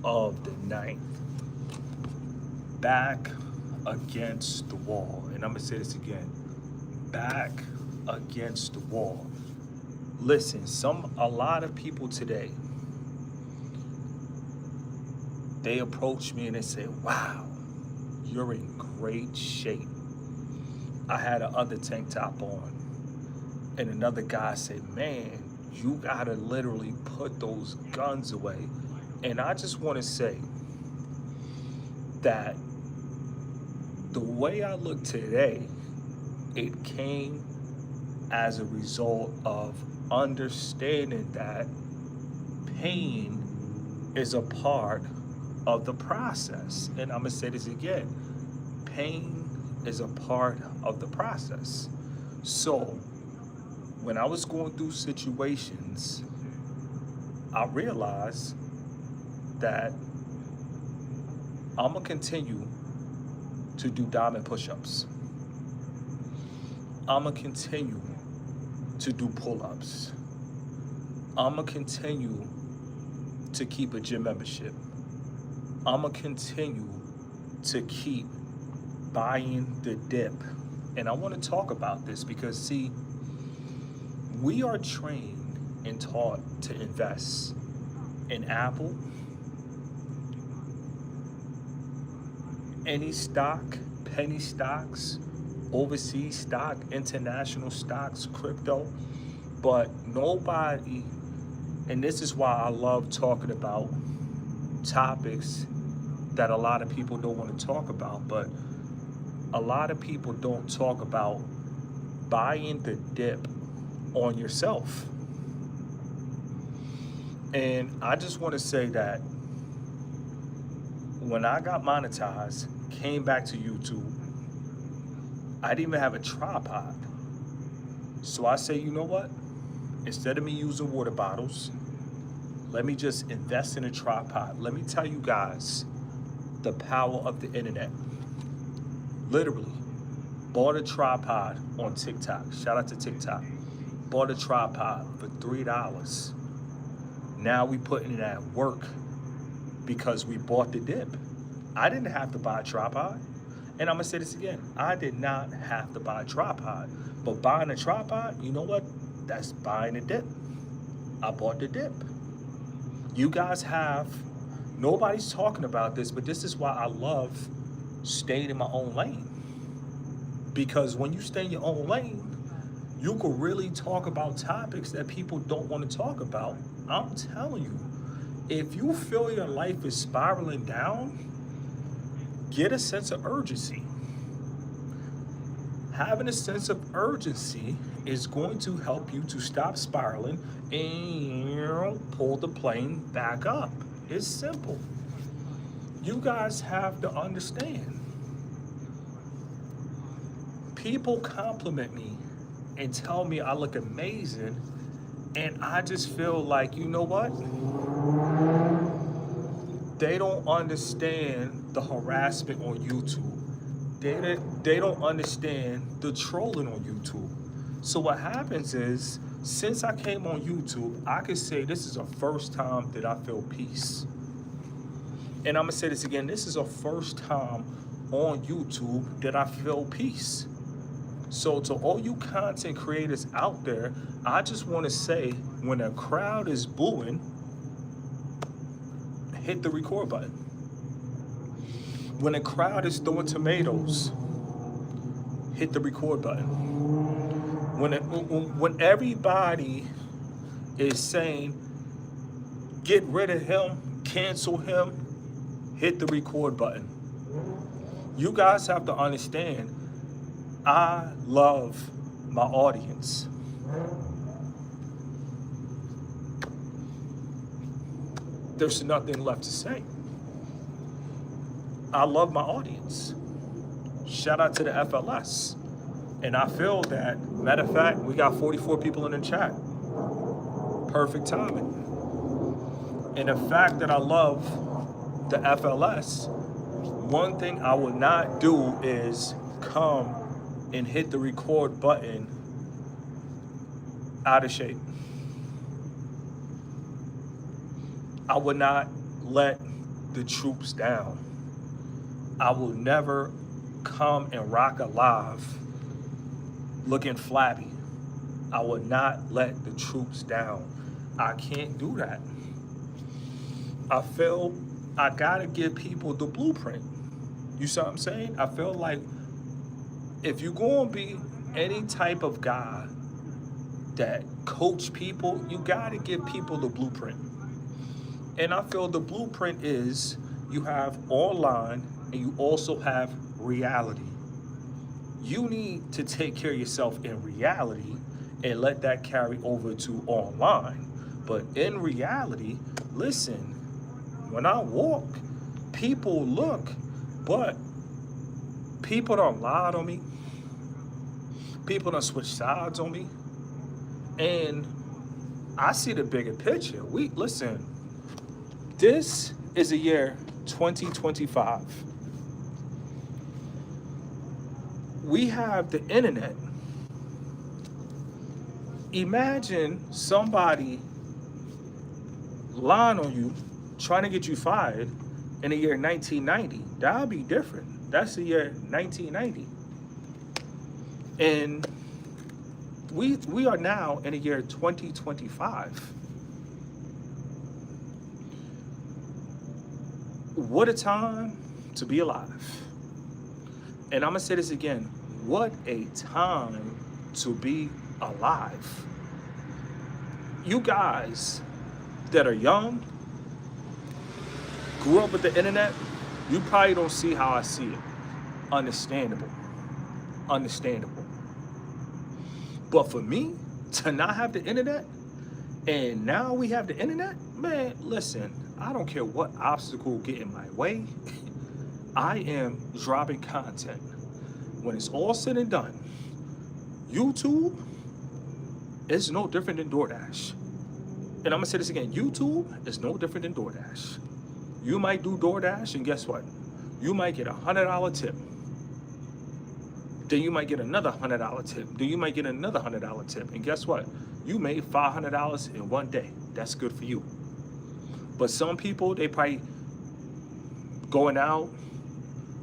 of the ninth. Back against the wall. And I'm going to say this again. Back against the wall. Listen, a lot of people today, they approach me and they say, wow, you're in great shape. I had an other tank top on. And another guy said, man, you gotta literally put those guns away. And I just wanna say that the way I look today, it came as a result of understanding that pain is a part of the process. And I'm gonna say this again, pain is a part of the process. So when I was going through situations, I realized that I'm gonna continue to do diamond push-ups. I'm gonna continue to do pull-ups. I'm gonna continue to keep a gym membership. I'm gonna continue to keep buying the dip. And I want to talk about this because, see, we are trained and taught to invest in Apple, any stock, penny stocks, overseas stock, international stocks, crypto, but nobody, and this is why I love talking about topics that a lot of people don't want to talk about, but a lot of people don't talk about buying the dip on yourself. And I just want to say that when I got monetized, came back to YouTube, I didn't even have a tripod. So I say, you know what? Instead of me using water bottles, let me just invest in a tripod. Let me tell you guys the power of the internet. Literally, bought a tripod on TikTok. Shout out to TikTok. Bought a tripod for $3. Now we putting it at work because we bought the dip. I didn't have to buy a tripod. And I'm gonna say this again, I did not have to buy a tripod. But buying a tripod, you know what? That's buying a dip. I bought the dip. You guys have, nobody's talking about this, but this is why I love staying in my own lane. Because when you stay in your own lane, you can really talk about topics that people don't want to talk about. I'm telling you, if you feel your life is spiraling down, get a sense of urgency. Having a sense of urgency is going to help you to stop spiraling and pull the plane back up. It's simple. You guys have to understand. People compliment me and tell me I look amazing, and I just feel like, you know what? They don't understand the harassment on YouTube. They don't understand the trolling on YouTube. So what happens is, since I came on YouTube, I can say this is the first time that I feel peace. And I'm gonna say this again, this is the first time on YouTube that I feel peace. So to all you content creators out there, I just wanna say, when a crowd is booing, hit the record button. When a crowd is throwing tomatoes, hit the record button. When everybody is saying, get rid of him, cancel him, hit the record button. You guys have to understand, I love my audience. There's nothing left to say. I love my audience. Shout out to the FLS. And I feel that, matter of fact, we got 44 people in the chat. Perfect timing. And the fact that I love the FLS, one thing I will not do is come and hit the record button out of shape. I would not let the troops down. I will never come and rock alive looking flabby. I will not let the troops down. I can't do that. I feel I gotta give people the blueprint. You see what I'm saying? I feel like if you're gonna be any type of guy that coach people, you gotta give people the blueprint. And I feel the blueprint is you have online and you also have reality. You need to take care of yourself in reality and let that carry over to online. But in reality, listen, when I walk, people look, but people don't lie on me. People don't switch sides on me. And I see the bigger picture. Listen, this is the year 2025. We have the internet. Imagine somebody lying on you, trying to get you fired in the year 1990. That would be different. That's the year 1990. And we are now in the year 2025. What a time to be alive. And I'm gonna say this again. What a time to be alive. You guys that are young, grew up with the internet, you probably don't see how I see it. Understandable. Understandable. But for me, to not have the internet, and now we have the internet, man, listen, I don't care what obstacle get in my way. I am dropping content. When it's all said and done, YouTube is no different than DoorDash. And I'm gonna say this again, YouTube is no different than DoorDash. You might do DoorDash and guess what? You might get $100 tip. Then you might get another $100 tip. Then you might get another $100 tip. And guess what? You made $500 in one day. That's good for you. But some people, they probably going out,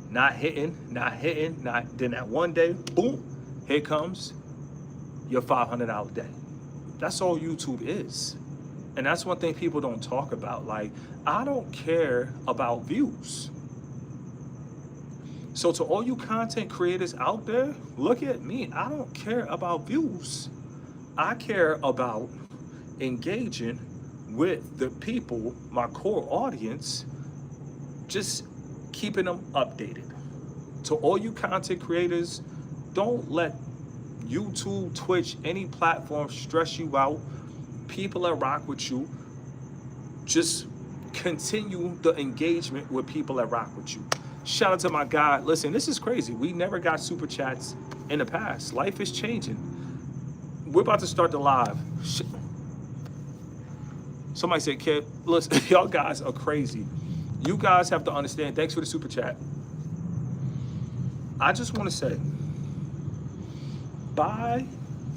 not hitting, then that one day, boom, here comes your $500 day. That's all YouTube is. And that's one thing people don't talk about. Like, I don't care about views. So to all you content creators out there, look at me. I don't care about views. I care about engaging with the people, my core audience, just keeping them updated. To all you content creators, don't let YouTube, Twitch, any platform stress you out. People that rock with you, just continue the engagement with people that rock with you. Shout out to my guy. Listen, this is crazy. We never got super chats in the past. Life is changing. We're about to start the live. Somebody said, kid, listen, y'all guys are crazy. You guys have to understand. Thanks for the super chat. I just want to say, buy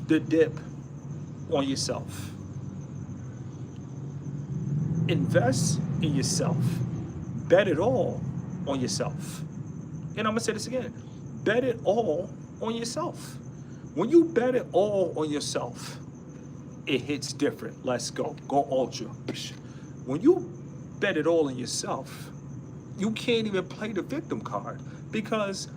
the dip on yourself. Invest in yourself. Bet it all on yourself. And I'm gonna say this again. Bet it all on yourself. When you bet it all on yourself, it hits different. Let's go. Go ultra. When you bet it all on yourself, you can't even play the victim card. Because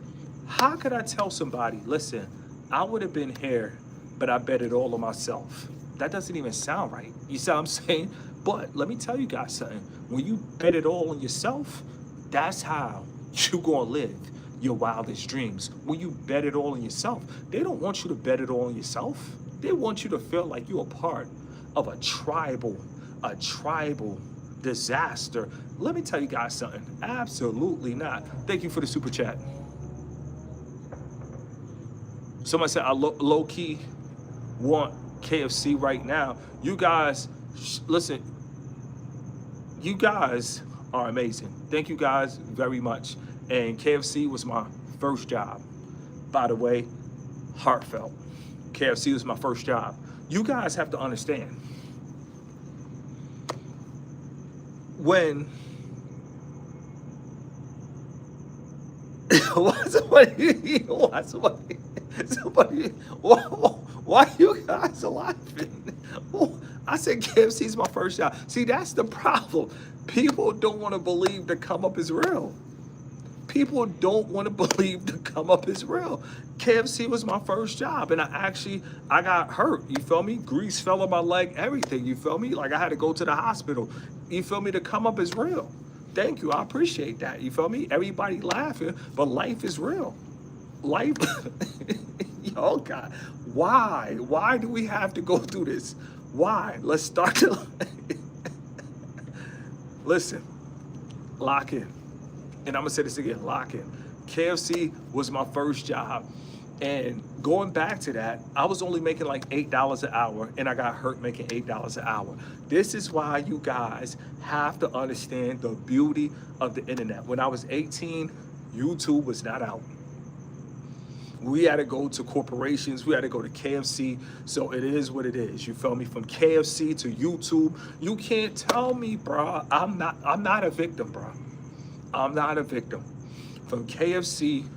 how could I tell somebody, listen, I would have been here, but I bet it all on myself? That doesn't even sound right. You see what I'm saying? But let me tell you guys something. When you bet it all on yourself, that's how you gonna live your wildest dreams. When you bet it all on yourself, they don't want you to bet it all on yourself. They want you to feel like you're a part of a tribal disaster. Let me tell you guys something. Absolutely not. Thank you for the super chat. Somebody said I low-key want KFC right now. You guys, listen, you guys are amazing. Thank you guys very much. And KFC was my first job. By the way, heartfelt. KFC was my first job. You guys have to understand. When Somebody, why you guys are laughing? I said KFC's my first job. See, that's the problem. People don't want to believe the come up is real. People don't want to believe the come up is real. KFC was my first job, and I got hurt. You feel me? Grease fell on my leg, everything. You feel me? Like I had to go to the hospital. You feel me? The come up is real. Thank you. I appreciate that. You feel me? Everybody laughing, but life is real. Life, yo, God, why? Why do we have to go through this? Why? Let's start to listen. Lock in. And I'm gonna say this again, lock in. KFC was my first job. And going back to that, I was only making like $8 an hour, and I got hurt making $8 an hour. This is why you guys have to understand the beauty of the internet. When I was 18, YouTube was not out. We had to go to corporations. We had to go to KFC. So it is what it is. You feel me? From KFC to YouTube, you can't tell me, bro. I'm not a victim, bro. I'm not a victim. From KFC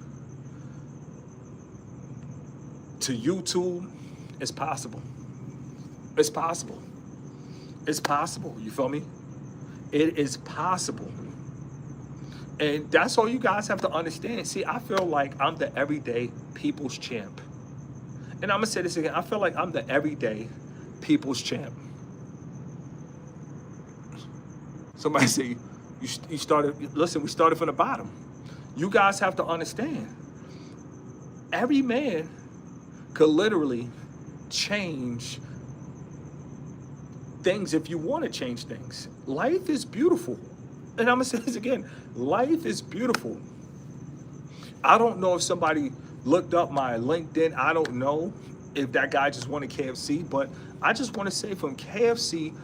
to YouTube, it's possible. It's possible. It's possible. You feel me? It is possible. And that's all you guys have to understand. See, I feel like I'm the everyday people's champ. And I'm going to say this again. I feel like I'm the everyday people's champ. Somebody say, you started, listen, we started from the bottom. You guys have to understand. Every man could literally change things if you want to change things. Life is beautiful. And I'm going to say this again. Life is beautiful. I don't know if somebody looked up my LinkedIn. I don't know if that guy just wanted KFC, but I just want to say from KFC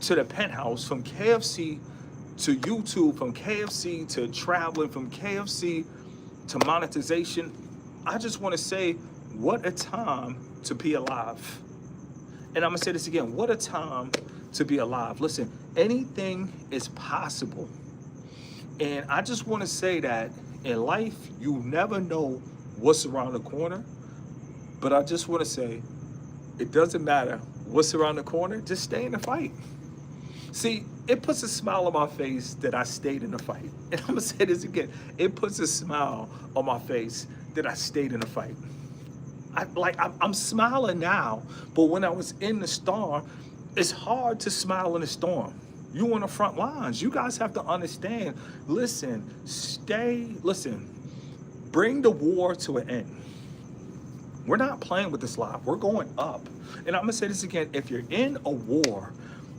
to the penthouse, from KFC to YouTube, from KFC to traveling, from KFC to monetization, I just want to say, what a time to be alive. And I'm going to say this again. What a time to be alive. Listen, anything is possible. And I just want to say that in life, you never know what's around the corner. But I just want to say, it doesn't matter what's around the corner. Just stay in the fight. See, it puts a smile on my face that I stayed in the fight. And I'm going to say this again. It puts a smile on my face that I stayed in the fight. I'm smiling now, but when I was in the storm, it's hard to smile in the storm. You on the front lines. You guys have to understand. Listen, bring the war to an end. We're not playing with this life. We're going up. And I'm going to say this again. If you're in a war,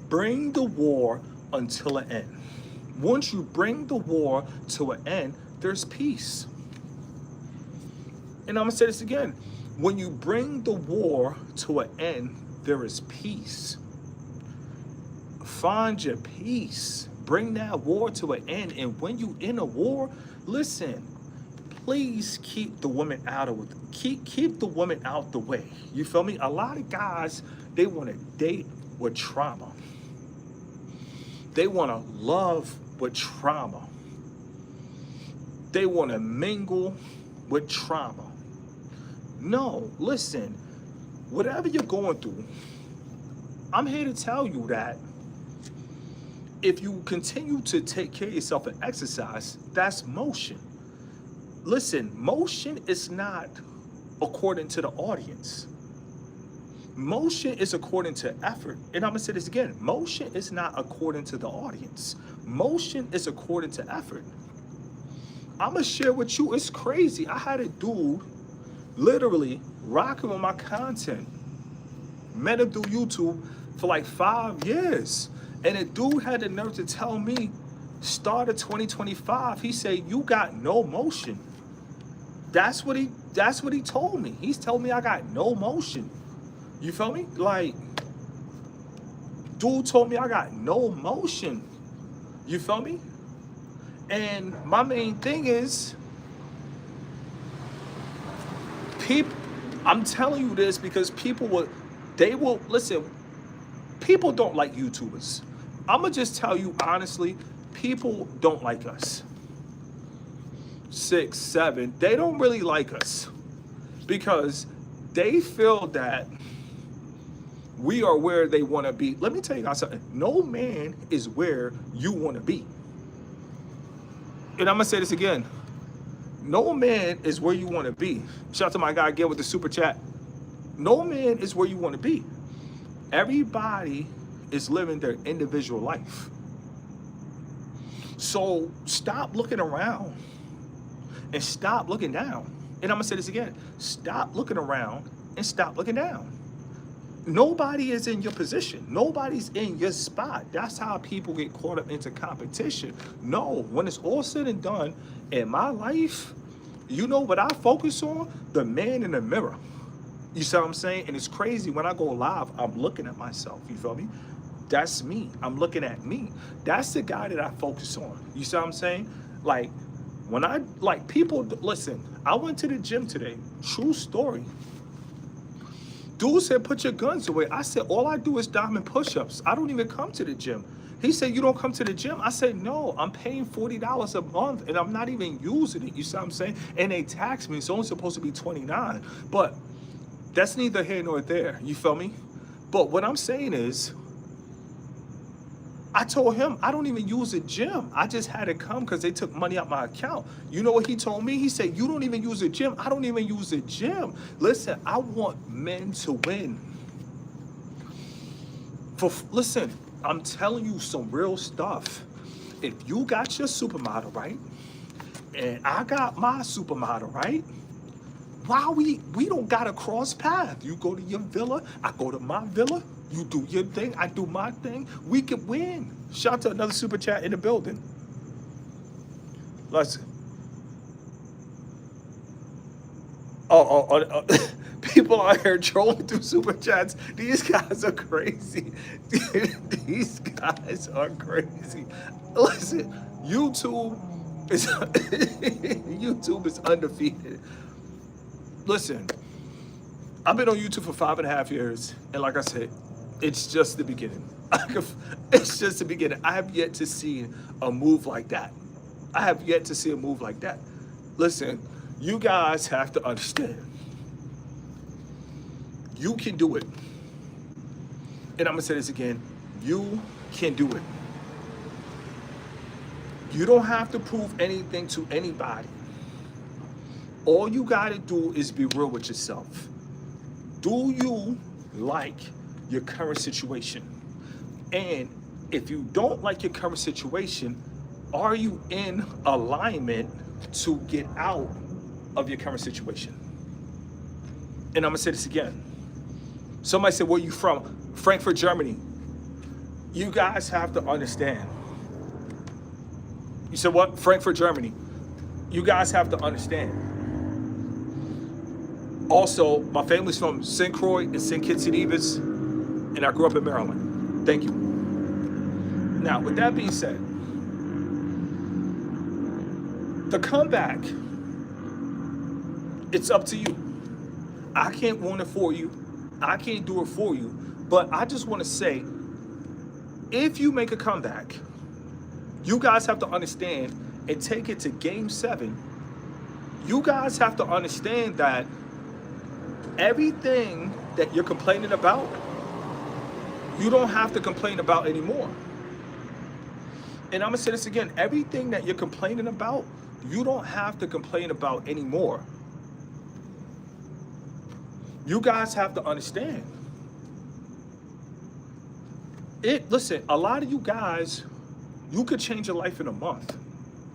bring the war until an end. Once you bring the war to an end, there's peace. And I'm going to say this again. When you bring the war to an end, there is peace. Find your peace. Bring that war to an end. And when you in a war, listen, please keep the woman out of keep the woman out the way. You feel me? A lot of guys, they want to date with trauma. They want to love with trauma. They want to mingle with trauma. No, listen, whatever you're going through, I'm here to tell you that if you continue to take care of yourself and exercise, that's motion. Listen, motion is not according to the audience. Motion is according to effort. And I'm going to say this again. Motion is not according to the audience. Motion is according to effort. I'm going to share with you, it's crazy. I had a dude literally rocking with my content. Met him through YouTube for like 5 years. And a dude had the nerve to tell me, start of 2025, he said, you got no motion. That's what he told me. He's told me I got no motion. You feel me? Like, dude told me I got no motion. You feel me? And my main thing is, people, I'm telling you this because people will listen, people don't like YouTubers. I'm going to just tell you honestly, people don't like us. 6, 7, they don't really like us because they feel that we are where they want to be. Let me tell you guys something. No man is where you want to be. And I'm going to say this again. No man is where you want to be. Shout out to my guy again with the super chat. No man is where you want to be. Everybody is living their individual life. So stop looking around and stop looking down. And I'm going to say this again. Stop looking around and stop looking down. Nobody is in your position. Nobody's in your spot. That's how people get caught up into competition. No, when it's all said and done, in my life, you know what I focus on? The man in the mirror. You see what I'm saying? And it's crazy, when I go live, I'm looking at myself. You feel me? That's me. I'm looking at me. That's the guy that I focus on. You see what I'm saying? Like, when I, like, people, listen, I went to the gym today. True story. Dude said, put your guns away. I said, all I do is diamond push-ups. I don't even come to the gym. He said, you don't come to the gym? I said, no, I'm paying $40 a month and I'm not even using it. You see what I'm saying? And they tax me. It's only supposed to be $29. But that's neither here nor there. You feel me? But what I'm saying is, I told him I don't even use a gym. I just had to come because they took money out my account. You know what he told me? He said, you don't even use a gym. I don't even use a gym. Listen, I want men to win. Listen, I'm telling you some real stuff. If you got your supermodel, right? And I got my supermodel, right? Why we don't gotta cross path? You go to your villa, I go to my villa. You do your thing, I do my thing. We could win. Shout out to another super chat in the building. Listen. People out here trolling through super chats. These guys are crazy. These guys are crazy. Listen, YouTube is undefeated. Listen, I've been on YouTube for 5.5 years, and like I said, it's just the beginning. It's just the beginning. I have yet to see a move like that. I have yet to see a move like that. Listen, you guys have to understand. You can do it. And I'm gonna say this again. You can do it. You don't have to prove anything to anybody. All you gotta do is be real with yourself. Do you like your current situation? And if you don't like your current situation, are you in alignment to get out of your current situation? And I'm gonna say this again. Somebody said, where are you from? Frankfurt, Germany. You guys have to understand. You said what? Frankfurt, Germany. You guys have to understand. Also, my family's from St. Croix and St. Kitts and Nevis, and I grew up in Maryland. Thank you. Now, with that being said, the comeback, it's up to you. I can't want it for you. I can't do it for you. But I just want to say, if you make a comeback, you guys have to understand and take it to Game 7. You guys have to understand that everything that you're complaining about, you don't have to complain about anymore. And I'm gonna say this again, everything that you're complaining about, you don't have to complain about anymore. You guys have to understand. Listen, a lot of you guys, you could change your life in a month.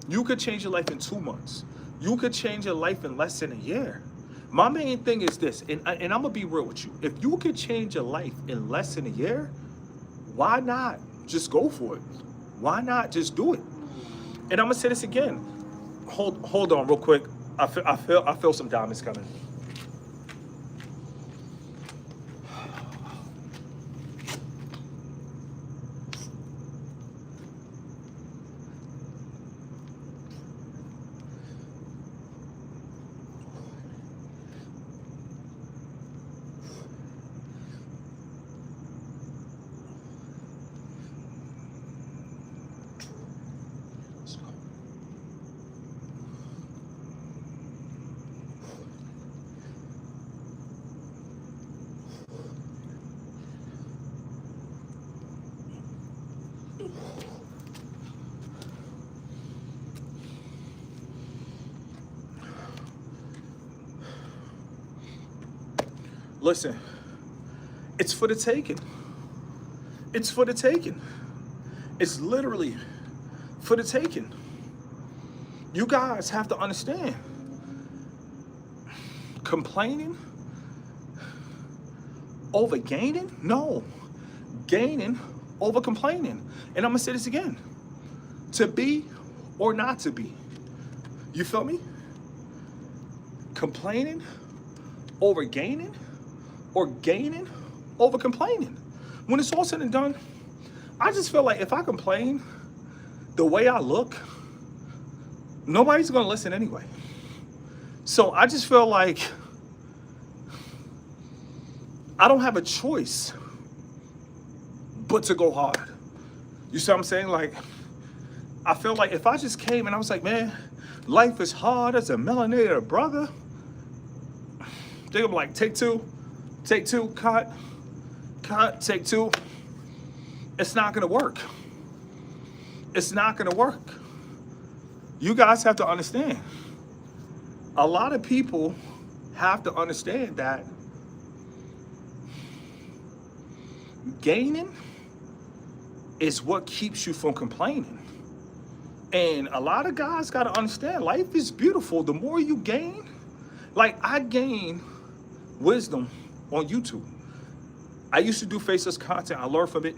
You could change your life in 2 months. You could change your life in less than a year. My main thing is this, and I'm gonna be real with you. If you could change your life in less than a year, why not just go for it? Why not just do it? And I'm gonna say this again. Hold on real quick. I feel some diamonds coming. Listen, it's for the taking. It's for the taking. It's literally for the taking. You guys have to understand. Complaining over gaining? No. Gaining over complaining. And I'm going to say this again. To be or not to be. You feel me? Complaining over gaining or gaining over complaining. When it's all said and done, I just feel like if I complain the way I look, nobody's going to listen anyway. So I just feel like I don't have a choice but to go hard. You see what I'm saying? Like, I feel like if I just came and I was like, man, life is hard as a melanated brother, they're gonna be like, take two, cut, take two. It's not gonna work. It's not gonna work. You guys have to understand. A lot of people have to understand that gaining is what keeps you from complaining. And a lot of guys got to understand life is beautiful. The more you gain, like I gain wisdom on YouTube. I used to do faceless content. I learned from it.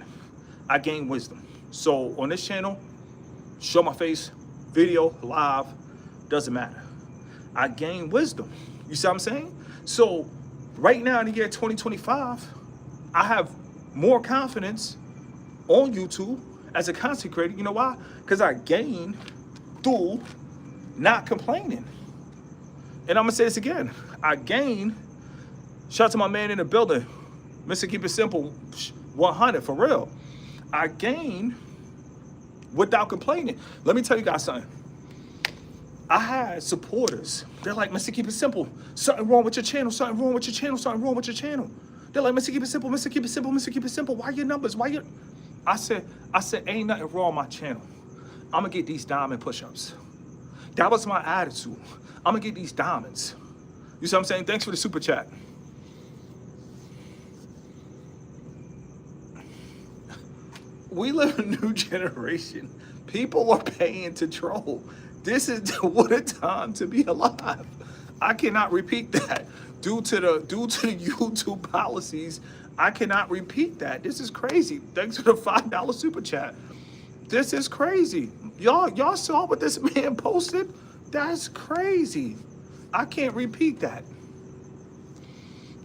I gained wisdom. So on this channel, show my face, video, live, doesn't matter. I gain wisdom. You see what I'm saying? So right now in the year 2025, I have more confidence on YouTube as a content creator. You know why? Because I gain through not complaining. And I'm gonna say this again. I gain. Shout out to my man in the building, Mr. Keep It Simple 100, for real. I gain without complaining. Let me tell you guys something. I had supporters. They're like, Mr. Keep It Simple, something wrong with your channel, something wrong with your channel, something wrong with your channel. They're like, Mr. Keep It Simple, Mr. Keep It Simple, Mr. Keep It Simple. Why your numbers? Why your... I said, ain't nothing wrong with my channel. I'm gonna get these diamond push-ups. That was my attitude. I'm gonna get these diamonds. You see what I'm saying? Thanks for the super chat. We live in a new generation. People are paying to troll. This is what a time to be alive. I cannot repeat that. Due to the YouTube policies, I cannot repeat that. This is crazy. Thanks for the $5 super chat. This is crazy. Y'all saw what this man posted? That's crazy. I can't repeat that.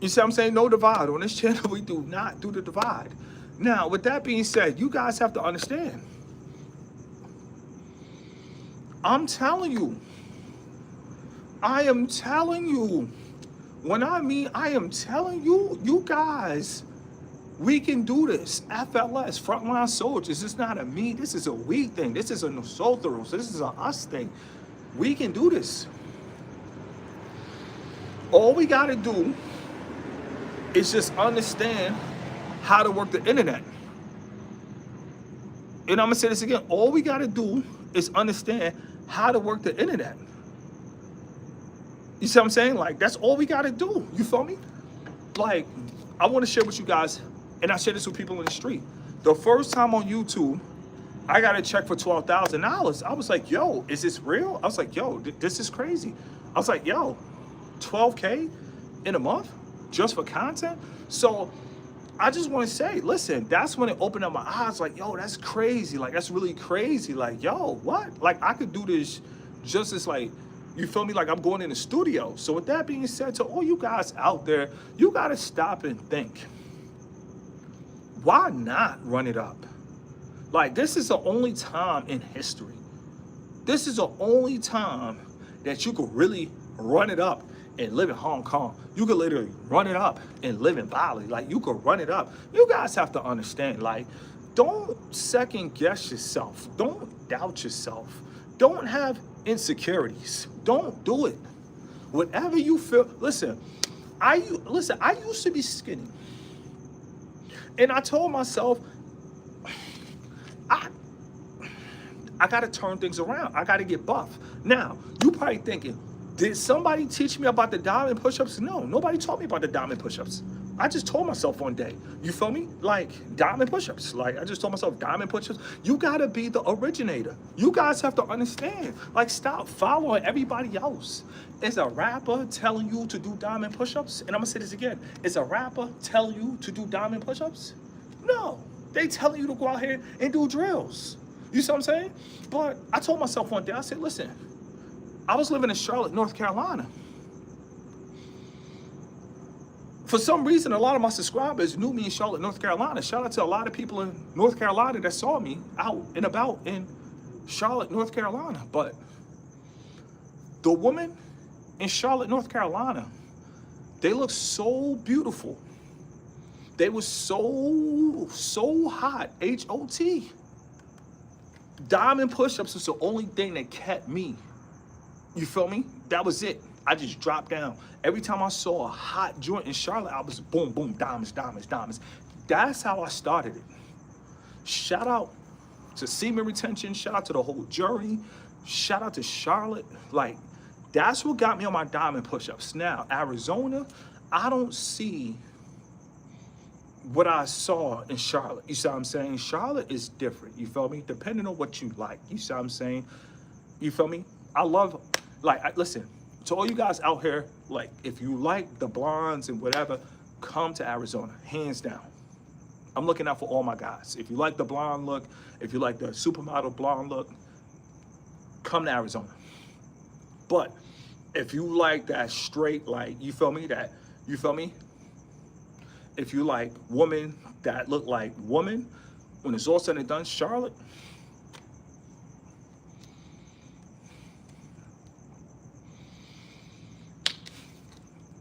You see what I'm saying? No divide. On this channel, we do not do the divide. Now, with that being said, you guys have to understand. I'm telling you. I am telling you. When I mean I am telling you, you guys, we can do this. FLS, Frontline Soldiers. This is not a me. This is a we thing. This is a nosotros. This is a us thing. We can do this. All we got to do is just understand how to work the internet. And I'm going to say this again. All we got to do is understand how to work the internet. You see what I'm saying? Like, that's all we got to do. You feel me? Like, I want to share with you guys, and I share this with people in the street. The first time on YouTube, I got a check for $12,000. I was like, yo, is this real? I was like, yo, this is crazy. I was like, yo, 12K in a month just for content? So I just want to say, listen, that's when it opened up my eyes. Like, yo, that's crazy. Like, that's really crazy. Like, yo, what? Like, I could do this just as, like, you feel me? Like, I'm going in the studio. So with that being said, to all you guys out there, you got to stop and think. Why not run it up? Like, this is the only time in history. This is the only time that you could really run it up and live in Hong Kong. You could literally run it up and live in Bali. Like, you could run it up. You guys have to understand, like, don't second guess yourself. Don't doubt yourself. Don't have insecurities. Don't do it. Whatever you feel. Listen, I used to be skinny. And I told myself, I got to turn things around. I got to get buff. Now, you probably thinking, Did somebody teach me about the diamond push-ups? No, nobody taught me about the diamond push-ups. I just told myself one day, you feel me? Like diamond push-ups. Like I just told myself diamond push-ups. You gotta be the originator. You guys have to understand. Like stop following everybody else. Is a rapper telling you to do diamond push-ups? And I'm gonna say this again. Is a rapper telling you to do diamond push-ups? No. They telling you to go out here and do drills. You see what I'm saying? But I told myself one day, I said, listen, I was living in Charlotte, North Carolina. For some reason, a lot of my subscribers knew me in Charlotte, North Carolina. Shout out to a lot of people in North Carolina that saw me out and about in Charlotte, North Carolina. But the women in Charlotte, North Carolina, they look so beautiful. They were so hot, H-O-T. Diamond push-ups was the only thing that kept me. You feel me? That was it. I just dropped down. Every time I saw a hot joint in Charlotte, I was boom, boom, diamonds, diamonds, diamonds. That's how I started it. Shout out to semen retention. Shout out to the whole journey. Shout out to Charlotte. Like, that's what got me on my diamond push-ups. Now, Arizona, I don't see what I saw in Charlotte. You see what I'm saying? Charlotte is different. You feel me? Depending on what you like. You see what I'm saying? You feel me? I love, like, listen, to all you guys out here, like, if you like the blondes and whatever, come to Arizona, hands down. I'm looking out for all my guys. If you like the blonde look, if you like the supermodel blonde look, come to Arizona. But if you like that straight, like, you feel me? If you like women that look like women, when it's all said and done, Charlotte,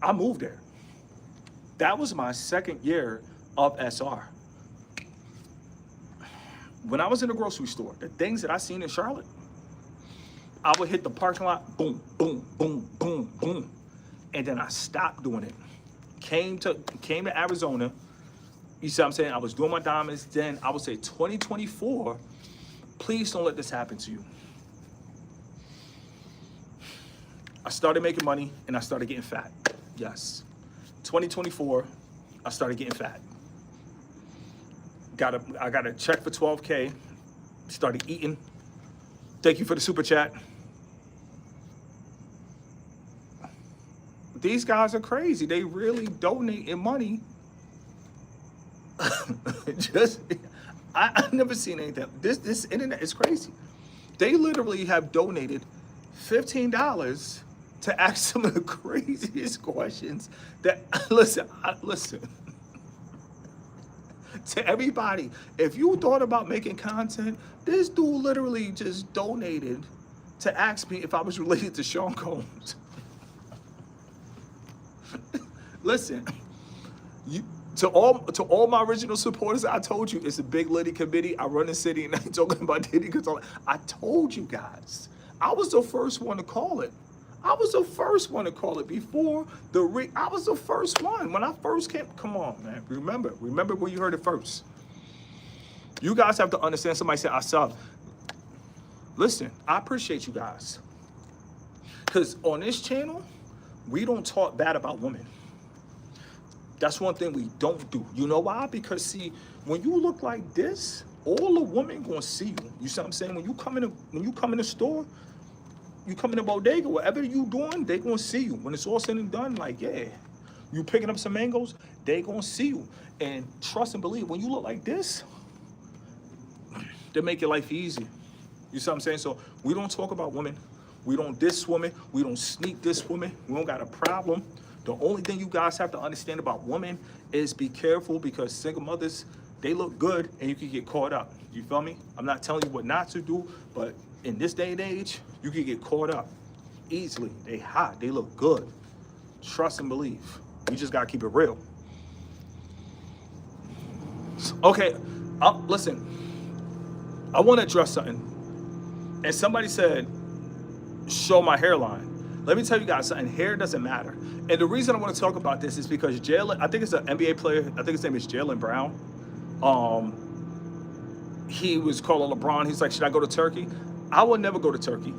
I moved there. That was my second year of SR. When I was in the grocery store, the things that I seen in Charlotte, I would hit the parking lot, boom, boom, boom, boom, boom. And then I stopped doing it. Came to Arizona. You see what I'm saying? I was doing my diamonds. Then I would say 2024, please don't let this happen to you. I started making money and I started getting fat. Yes. 2024, I started getting fat. I got a check for 12K. Started eating. Thank you for the super chat. These guys are crazy. They really donate money. I've never seen anything. This internet is crazy. They literally have donated $15 to ask some of the craziest questions that, listen, to everybody, if you thought about making content, this dude literally just donated to ask me if I was related to Sean Combs. Listen, to all my original supporters, I told you it's a big Liddy committee. I run the city and I ain't talking about Diddy because I told you guys. I was the first one to call it. I was the first one to call it before I was the first one. When I first came, come on, man. Remember when you heard it first. You guys have to understand. Somebody said, I saw. Listen, I appreciate you guys. Because on this channel, we don't talk bad about women. That's one thing we don't do. You know why? Because see, when you look like this, all the women gonna see you. You see what I'm saying? When you come in the store, you come in the bodega, whatever you doing, they gonna see you. When it's all said and done, like, yeah, you picking up some mangoes, they gonna see you. And trust and believe, when you look like this, they make your life easy. You see what I'm saying? So we don't talk about women. We don't diss women. We don't sneak diss women. We don't got a problem. The only thing you guys have to understand about women is be careful, because single mothers, they look good and you can get caught up. You feel me? I'm not telling you what not to do, but in this day and age, you can get caught up easily. They hot, they look good. Trust and believe. You just gotta keep it real. Okay, listen, I wanna address something. And somebody said, show my hairline. Let me tell you guys something, hair doesn't matter. And the reason I wanna talk about this is because I think it's an NBA player, I think his name is Jaylen Brown. He was calling LeBron, he's like, should I go to Turkey? I would never go to Turkey.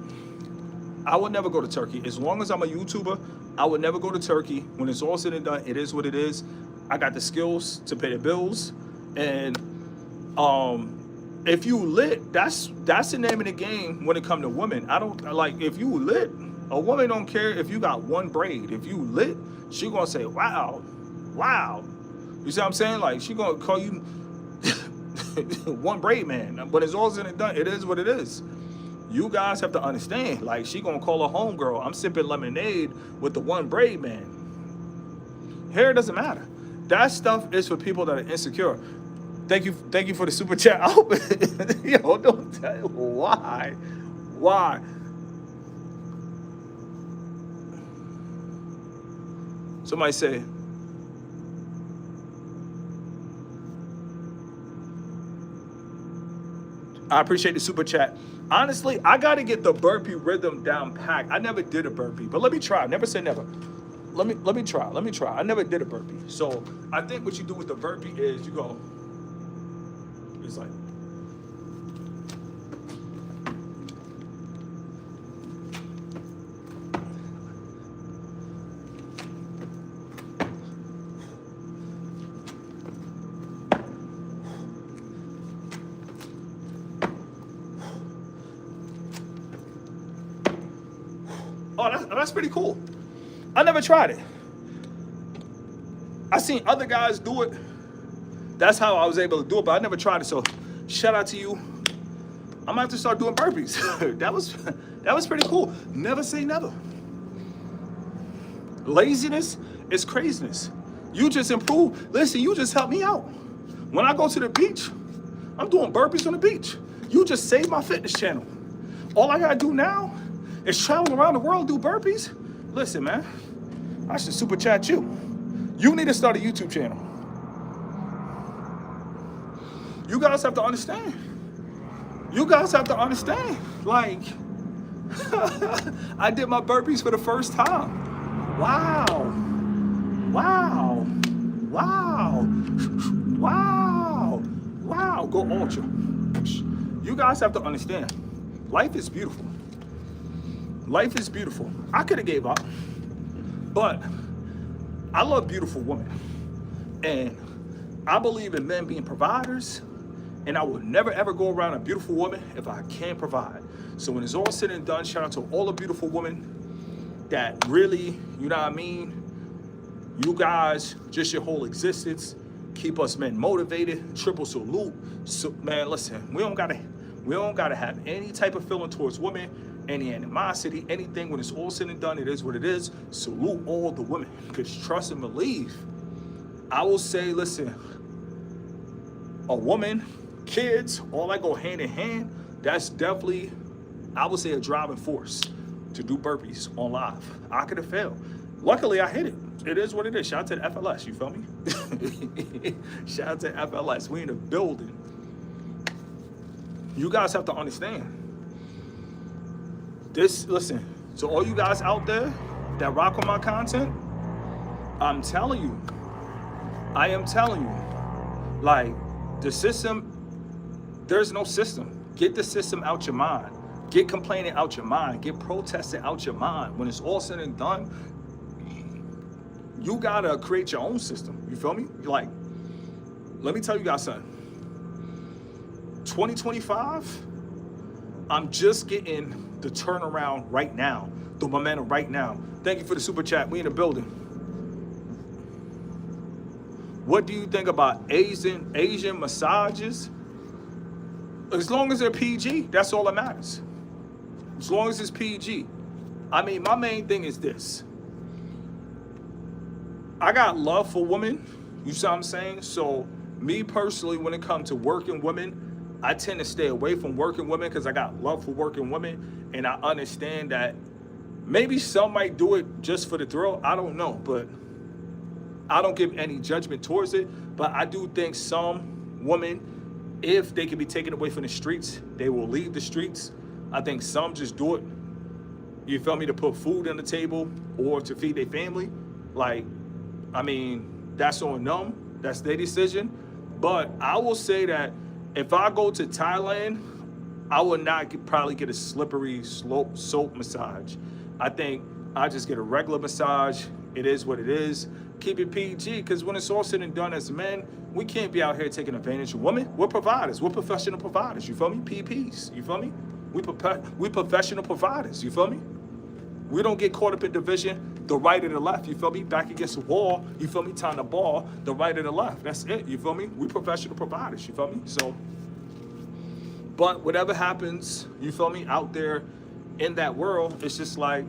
I would never go to Turkey. As long as I'm a YouTuber, I would never go to Turkey. When it's all said and done, it is what it is. I got the skills to pay the bills. And if you lit, that's the name of the game when it comes to women. I don't like if you lit, a woman don't care if you got one braid. If you lit, she gonna say, wow, wow. You see what I'm saying? Like she gonna call you one braid man. When it's all said and done, it is what it is. You guys have to understand, like she gonna call her homegirl, I'm sipping lemonade with the one braid man. Hair doesn't matter. That stuff is for people that are insecure. Thank you for the super chat. Yo, don't tell you why. Why? Somebody say, I appreciate the super chat. Honestly, I gotta get the burpee rhythm down packed. I never did a burpee, but let me try. Never say never. Let me try. I never did a burpee. So I think what you do with the burpee is you go, it's like, oh, that's pretty cool. I never tried it. I seen other guys do it. That's how I was able to do it, but I never tried it. So shout out to you. I'm gonna have to start doing burpees. that was pretty cool. Never say never. Laziness is craziness. You just improve. Listen, you just help me out. When I go to the beach, I'm doing burpees on the beach. You just saved my fitness channel. All I gotta do now is travel around the world, do burpees. Listen, man, I should super chat you. You need to start a YouTube channel. You guys have to understand. You guys have to understand. Like, I did my burpees for the first time. Wow. Wow. Wow. Wow. Wow. Go ultra. You guys have to understand. Life is beautiful. Life is beautiful. I could have gave up, but I love beautiful women. And I believe in men being providers, and I would never ever go around a beautiful woman if I can't provide. So when it's all said and done, shout out to all the beautiful women that really, you know what I mean? You guys, just your whole existence, keep us men motivated, triple salute. So man, listen, we don't gotta have any type of feeling towards women, any animosity, anything. When it's all said and done, it is what it is. Salute all the women, because trust and believe. I will say, listen, a woman, kids, all that go hand in hand. That's definitely, I would say, a driving force to do burpees on live. I could have failed. Luckily, I hit it. It is what it is. Shout out to the FLS, you feel me? Shout out to FLS. We in the building. You guys have to understand. Listen, to all you guys out there that rock on my content, I'm telling you, I am telling you, like, the system, there's no system. Get the system out your mind. Get complaining out your mind. Get protesting out your mind. When it's all said and done, you gotta create your own system. You feel me? Like, let me tell you guys something. 2025, I'm just getting the turnaround right now, the momentum right now. Thank you for the super chat. We in the building. What do you think about Asian massages? As long as they're PG, that's all that matters. As long as it's PG. I mean, my main thing is this. I got love for women, you see what I'm saying? So me personally, when it comes to working women, I tend to stay away from working women because I got love for working women, and I understand that maybe some might do it just for the thrill. I don't know, but I don't give any judgment towards it. But I do think some women, if they can be taken away from the streets, they will leave the streets. I think some just do it, you feel me, to put food on the table or to feed their family. Like, I mean, that's on them. That's their decision. But I will say that if I go to Thailand, I would not probably get a slippery slope soap massage. I think I just get a regular massage. It is what it is. Keep it PG, because when it's all said and done, as men, we can't be out here taking advantage of women. We're providers. We're professional providers. You feel me? PPs. You feel me? We professional providers. You feel me? We don't get caught up in division, the right or the left. You feel me? Back against the wall. You feel me? Tying the ball, the right or the left. That's it. You feel me? We professional providers. You feel me? So, but whatever happens, you feel me, out there in that world, it's just like,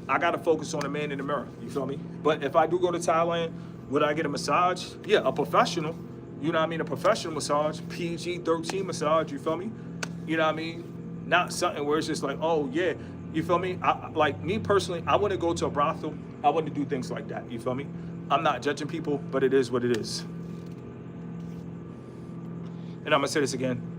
I got to focus on the man in the mirror. You feel me? But if I do go to Thailand, would I get a massage? Yeah, a professional. You know what I mean? A professional massage, PG-13 massage. You feel me? You know what I mean? Not something where it's just like, oh yeah. You feel me? Like me personally, I wouldn't go to a brothel. I wouldn't do things like that. You feel me? I'm not judging people, but it is what it is. And I'm gonna say this again.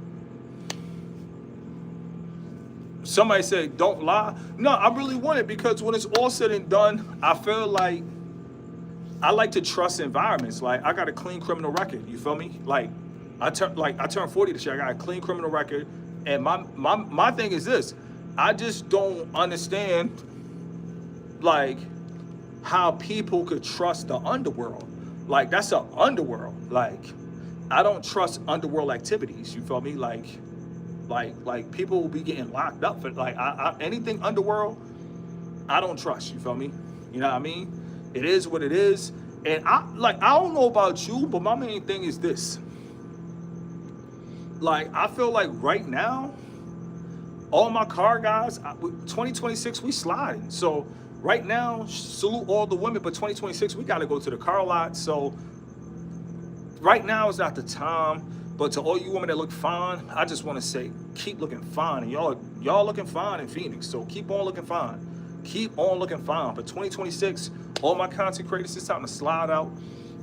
Somebody said, don't lie. No, I really want it, because when it's all said and done, I feel like I like to trust environments. Like, I got a clean criminal record. You feel me? Like I turned 40 this year. I got a clean criminal record. And my thing is this. I just don't understand, like, how people could trust the underworld. Like, that's an underworld. Like, I don't trust underworld activities. You feel me? Like people will be getting locked up for, like, anything underworld, I don't trust. You feel me? You know what I mean? It is what it is. And I don't know about you, but my main thing is this. Like, I feel like right now, all my car guys, 2026, we sliding. So right now, salute all the women, but 2026, we got to go to the car lot. So right now is not the time. But to all you women that look fine, I just want to say, keep looking fine. And y'all looking fine in Phoenix. So keep on looking fine. Keep on looking fine. But 2026, all my content creators, it's time to slide out.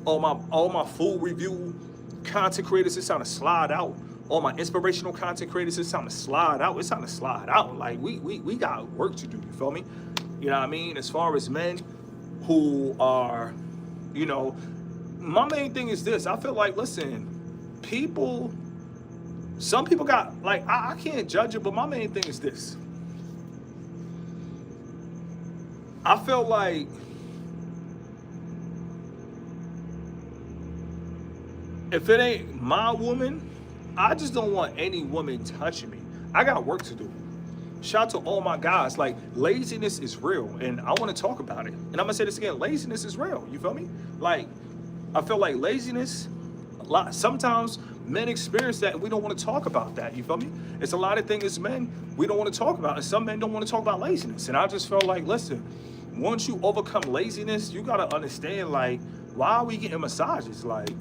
All my food review content creators, it's time to slide out. All my inspirational content creators, it's time to slide out. It's time to slide out. Like, we got work to do. You feel me? You know what I mean? As far as men who are, you know, my main thing is this. I feel like, listen, some people got, like, I can't judge it, but my main thing is this. I feel like if it ain't my woman, I just don't want any woman touching me. I got work to do. Shout out to all my guys. Like, laziness is real, and I want to talk about it. And I'm gonna say this again, laziness is real. You feel me? Like, I feel like laziness, sometimes men experience that, and we don't want to talk about that. You feel me? It's a lot of things men we don't want to talk about, and some men don't want to talk about laziness. And I just felt like, listen, once you overcome laziness, you gotta understand, like, why are we getting massages? Like,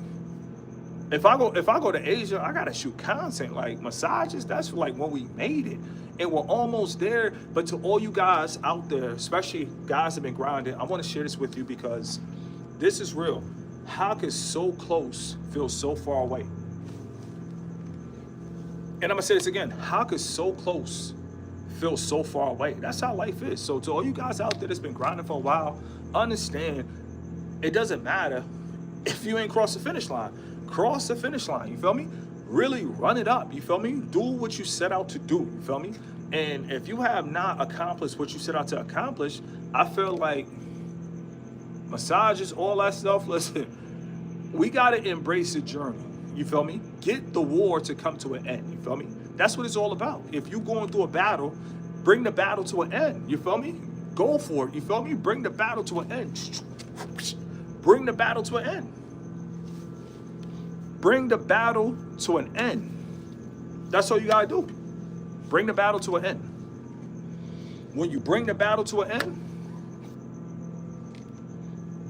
if I go to Asia, I gotta shoot content. Like, massages, that's like when we made it, and we're almost there. But to all you guys out there, especially guys that have been grinding, I want to share this with you, because this is real. How could so close feel so far away? And I'm gonna say this again. How could so close feel so far away? That's how life is. So to all you guys out there that's been grinding for a while, understand, it doesn't matter if you ain't crossed the finish line. Cross the finish line, you feel me? Really run it up, you feel me? Do what you set out to do, you feel me? And if you have not accomplished what you set out to accomplish, I feel like massages, all that stuff, listen, we gotta embrace the journey, you feel me? Get the war to come to an end, you feel me? That's what it's all about. If you're going through a battle, bring the battle to an end, you feel me? Go for it, you feel me? Bring the battle to an end. Bring the battle to an end. Bring the battle to an end. That's all you gotta do. Bring the battle to an end. When you bring the battle to an end,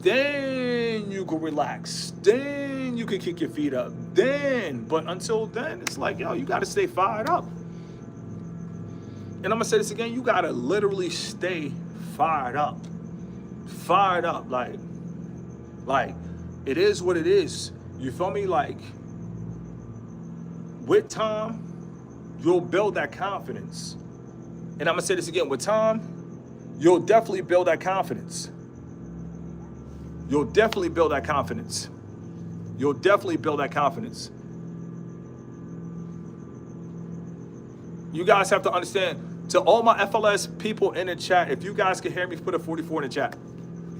then you can relax. Then you can kick your feet up. But until then, it's like, yo, you gotta stay fired up. And I'm gonna say this again, you gotta literally stay fired up. Fired up, like it is what it is. You feel me? Like, with time, you'll build that confidence. And I'm gonna say this again, with time, you'll definitely build that confidence. You'll definitely build that confidence. You'll definitely build that confidence. You guys have to understand, to all my FLS people in the chat, if you guys can hear me, put a 44 in the chat.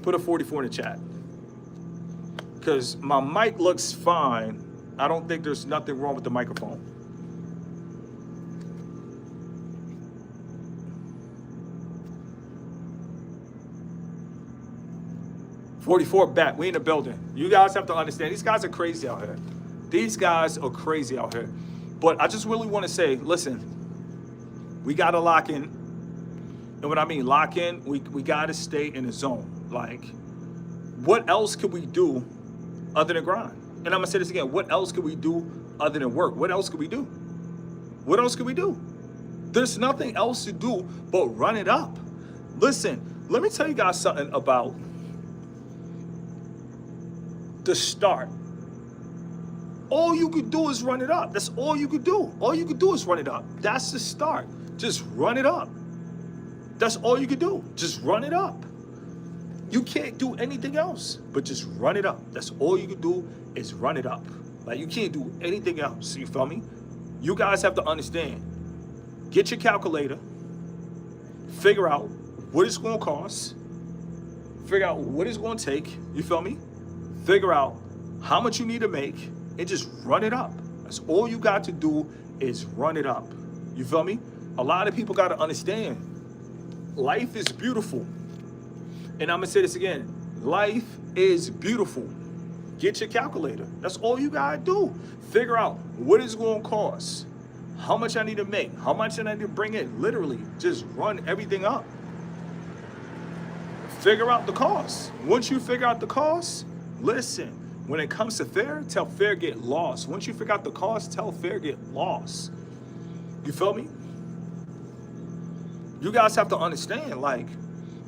Put a 44 in the chat. Because my mic looks fine. I don't think there's nothing wrong with the microphone. "44 back, we in the building." You guys have to understand, these guys are crazy out here. These guys are crazy out here. But I just really want to say, listen, we got to lock in. And what I mean, lock in, we got to stay in the zone. Like, what else could we do other than grind? And I'm going to say this again. What else could we do other than work? What else could we do? What else could we do? There's nothing else to do but run it up. Listen, let me tell you guys something about the start. All you could do is run it up. That's all you could do. All you could do is run it up. That's the start. Just run it up. That's all you could do. Just run it up. You can't do anything else but just run it up. That's all you could do is run it up. Like, you can't do anything else. You feel me? You guys have to understand. Get your calculator. Figure out what it's going to cost. Figure out what it's going to take. You feel me? Figure out how much you need to make and just run it up. That's all you got to do is run it up. You feel me? A lot of people got to understand, life is beautiful. And I'm going to say this again. Life is beautiful. Get your calculator. That's all you got to do. Figure out what it's going to cost. How much I need to make. How much I need to bring in. Literally, just run everything up. Figure out the cost. Once you figure out the cost, listen, when it comes to fair, tell fair get lost. Once you figure out the cost, tell fair get lost. You feel me? You guys have to understand, like,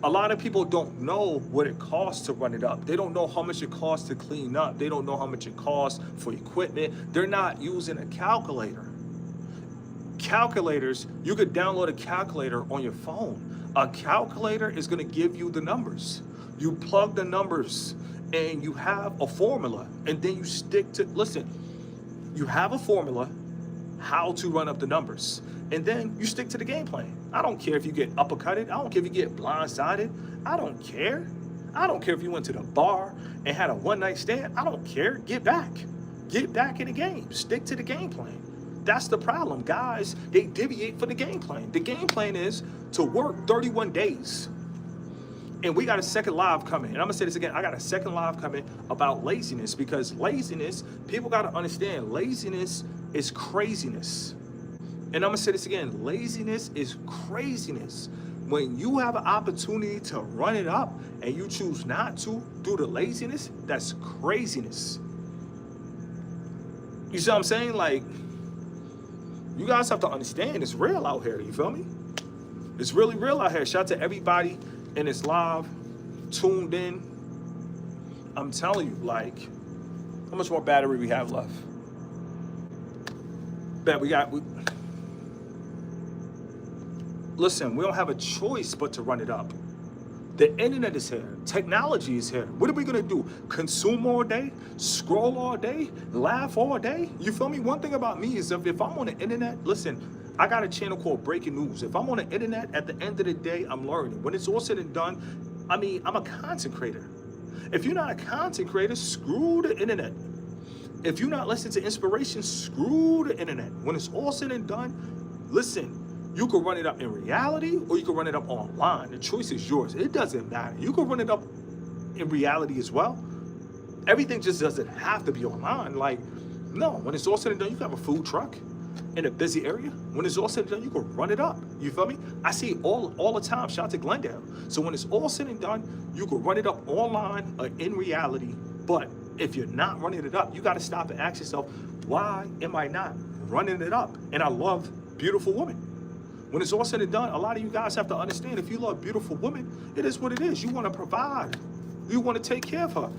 a lot of people don't know what it costs to run it up. They don't know how much it costs to clean up. They don't know how much it costs for equipment. They're not using a calculator. Calculators, you could download a calculator on your phone. A calculator is going to give you the numbers. You plug the numbers and you have a formula, and then you stick to, listen, you have a formula how to run up the numbers, and then you stick to the game plan. I don't care if you get uppercutted. I don't care if you get blindsided. I don't care. I don't care if you went to the bar and had a one-night stand. I don't care. Get back. Get back in the game. Stick to the game plan. That's the problem. Guys, they deviate from the game plan. The game plan is to work 31 days. And we got a second live coming. And I'm going to say this again. I got a second live coming about laziness, because laziness, people got to understand, laziness is craziness. And I'm going to say this again. Laziness is craziness. When you have an opportunity to run it up and you choose not to due to laziness, that's craziness. You see what I'm saying? Like, you guys have to understand, it's real out here. You feel me? It's really real out here. Shout out to everybody in this live, tuned in. I'm telling you, like, how much more battery we have left? Listen, we don't have a choice but to run it up. The internet is here. Technology is here. What are we gonna do? Consume all day? Scroll all day? Laugh all day? You feel me? One thing about me is if I'm on the internet, listen, I got a channel called Breaking News. If I'm on the internet, at the end of the day, I'm learning. When it's all said and done, I mean, I'm a content creator. If you're not a content creator, screw the internet. If you're not listening to inspiration, screw the internet. When it's all said and done, listen, you can run it up in reality or you can run it up online. The choice is yours. It doesn't matter. You can run it up in reality as well. Everything just doesn't have to be online. Like, no, when it's all said and done, you can have a food truck in a busy area. When it's all said and done, you can run it up. You feel me? I see it all the time. Shout out to Glendale. So when it's all said and done, you can run it up online or in reality. But if you're not running it up, you got to stop and ask yourself, why am I not running it up? And I love beautiful women. When it's all said and done, a lot of you guys have to understand, if you love beautiful women, it is what it is. You want to provide. You want to take care of her.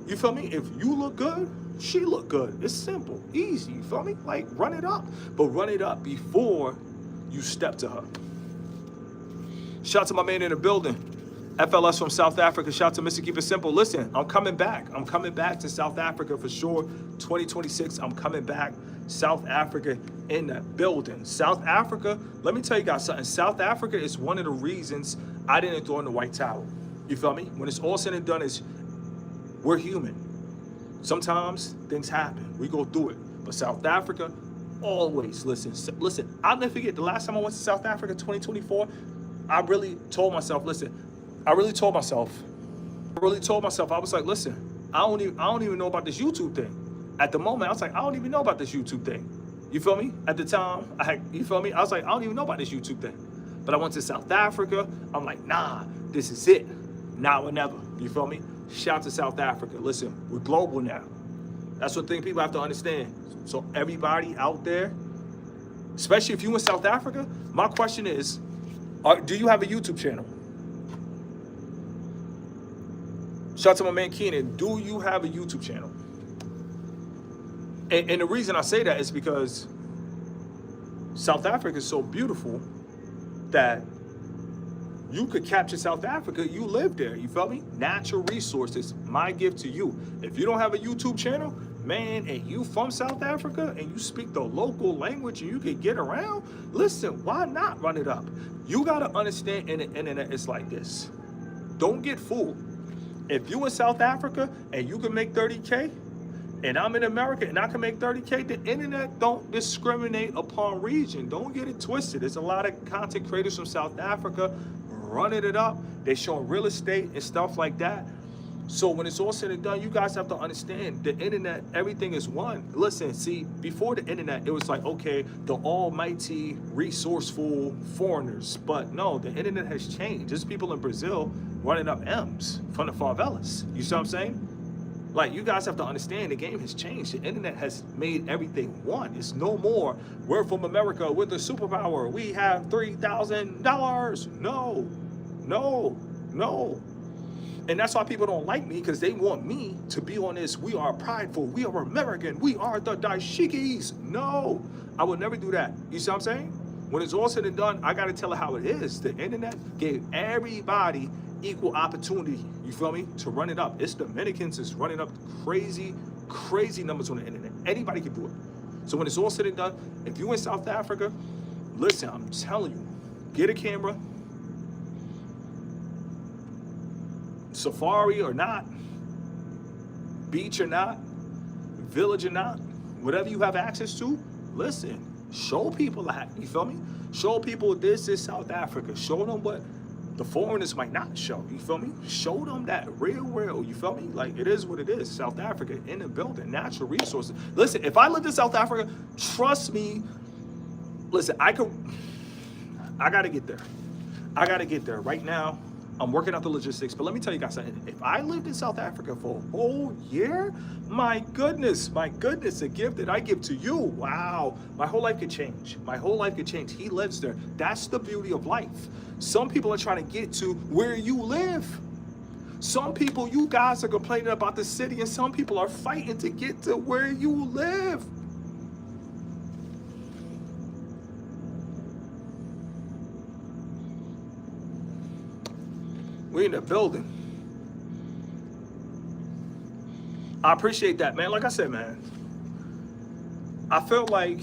You feel me? If you look good, she look good. It's simple, easy. You feel me? Like, run it up. But run it up before you step to her. Shout out to my man in the building. FLS from South Africa. Shout out to Mr. Keep It Simple. Listen, I'm coming back. I'm coming back to South Africa for sure. 2026, I'm coming back. South Africa in the building. South Africa, let me tell you guys something. South Africa is one of the reasons I didn't throw in the white towel. You feel me? When it's all said and done, is we're human. Sometimes things happen. We go through it. But South Africa, always listen. I'll never forget the last time I went to South Africa, 2024. I really told myself, I was like, listen, I don't even know about this YouTube thing. At the moment, I was like, I don't even know about this YouTube thing. You feel me? At the time, you feel me? I was like, I don't even know about this YouTube thing. But I went to South Africa. I'm like, nah, this is it. Now or never. You feel me? Shout to South Africa. Listen, we're global now. That's one thing people have to understand. So everybody out there, especially if you in South Africa, my question is, do you have a YouTube channel? Shout out to my man Keenan. Do you have a YouTube channel? And the reason I say that is because South Africa is so beautiful that you could capture South Africa. You live there. You feel me? Natural resources. My gift to you. If you don't have a YouTube channel, man, and you from South Africa and you speak the local language and you can get around, listen, why not run it up? You got to understand in the internet, it's like this. Don't get fooled. If you in South Africa and you can make 30K, and I'm in America and I can make 30K, the internet don't discriminate upon region. Don't get it twisted. There's a lot of content creators from South Africa running it up. They showing real estate and stuff like that. So when it's all said and done, you guys have to understand the internet, everything is one. Listen, see, before the internet, it was like, okay, the almighty, resourceful foreigners. But no, the internet has changed. There's people in Brazil running up M's from the favelas. You see what I'm saying? Like, you guys have to understand the game has changed. The internet has made everything one. It's no more, we're from America with a superpower. We have $3,000. No. And that's why people don't like me, because they want me to be on this. We are prideful. We are American. We are the dashikis. No, I would never do that. You see what I'm saying? When it's all said and done, I got to tell it how it is. The internet gave everybody equal opportunity, you feel me, to run it up. It's Dominicans is running up crazy numbers on the internet. Anybody can do it. So when it's all said and done, if you in South Africa, listen, I'm telling you, get a camera, safari or not, beach or not, village or not, whatever you have access to, listen, show people that, you feel me? Show people this is South Africa. Show them what the foreigners might not show, you feel me? Show them that real, you feel me? Like, it is what it is. South Africa in the building, natural resources. Listen, if I lived in South Africa, trust me, listen, I gotta get there. I gotta get there. Right now, I'm working out the logistics, but let me tell you guys something. If I lived in South Africa for a whole year, my goodness, the gift that I give to you, wow, my whole life could change. My whole life could change. He lives there. That's the beauty of life. Some people are trying to get to where you live. Some people, you guys are complaining about the city, and some people are fighting to get to where you live. We in the building. I appreciate that, man. Like I said, man, I feel like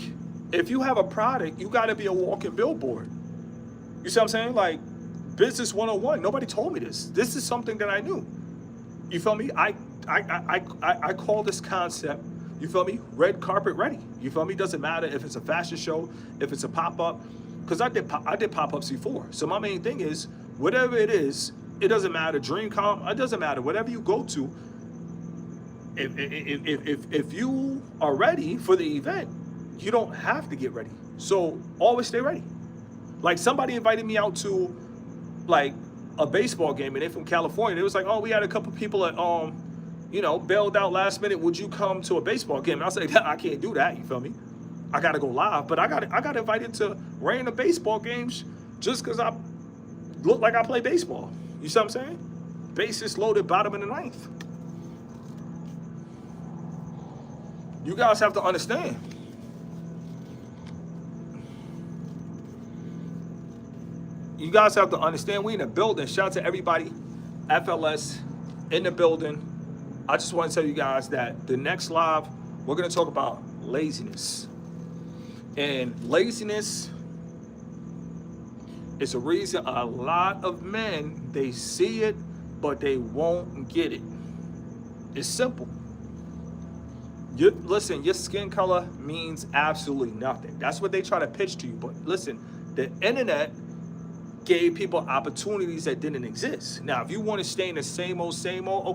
if you have a product, you got to be a walking billboard. You see what I'm saying? Like, business 101. Nobody told me this. This is something that I knew. You feel me? I call this concept, you feel me, red carpet ready. You feel me? Doesn't matter if it's a fashion show, if it's a pop-up, because I did pop-ups before. So my main thing is, whatever it is, it doesn't matter, DreamCom, it doesn't matter, whatever you go to, if you are ready for the event, you don't have to get ready. So always stay ready. Like, somebody invited me out to like a baseball game, and they're from California. It was like, oh, we had a couple people at bailed out last minute. Would you come to a baseball game? And I was like, I can't do that. You feel me? I gotta go live. But I got invited to random baseball games just because I look like I play baseball. You see what I'm saying? Bases loaded, bottom of the ninth. You guys have to understand. You guys have to understand, we in the building. Shout out to everybody, FLS in the building. I just want to tell you guys that the next live, we're going to talk about laziness. And laziness is a reason a lot of men, they see it, but they won't get it. It's simple. Listen, your skin color means absolutely nothing. That's what they try to pitch to you. But listen, the internet gave people opportunities that didn't exist. Now, if you want to stay in the same old,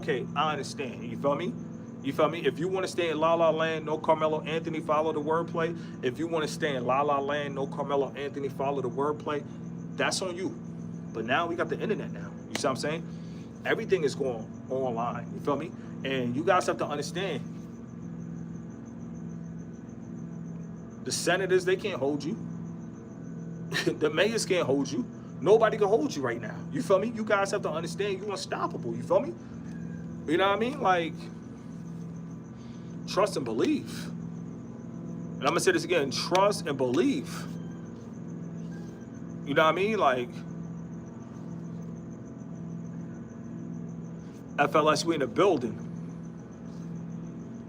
okay, I understand. You feel me? You feel me? If you want to stay in La La Land, no Carmelo Anthony, follow the wordplay. If you want to stay in La La Land, no Carmelo Anthony, follow the wordplay, that's on you. But now we got the internet now. You see what I'm saying? Everything is going online. You feel me? And you guys have to understand, the senators, they can't hold you. The mayors can't hold you. Nobody can hold you right now. You feel me? You guys have to understand you're unstoppable. You feel me? You know what I mean? Like, trust and believe. And I'm going to say this again. Trust and believe. You know what I mean? Like, FLS, we in the building.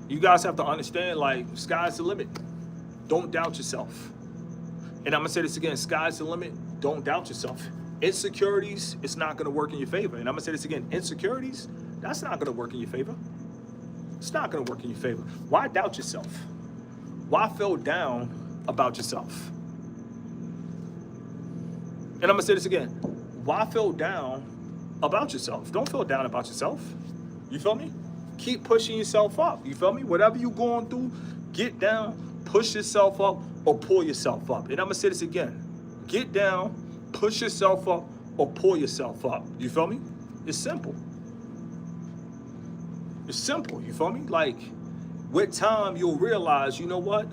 You guys have to understand, like, sky's the limit. Don't doubt yourself. And I'm going to say this again. Sky's the limit. Don't doubt yourself. Insecurities, it's not going to work in your favor. And I'm going to say this again. Insecurities, that's not going to work in your favor. It's not going to work in your favor. Why doubt yourself? Why feel down about yourself? And I'm going to say this again. Why feel down about yourself? Don't feel down about yourself. You feel me? Keep pushing yourself up. You feel me? Whatever you're going through, get down, push yourself up, or pull yourself up. And I'm going to say this again. Get down, push yourself up, or pull yourself up. You feel me? It's simple. It's simple. You feel me? Like, with time, you'll realize, you know what?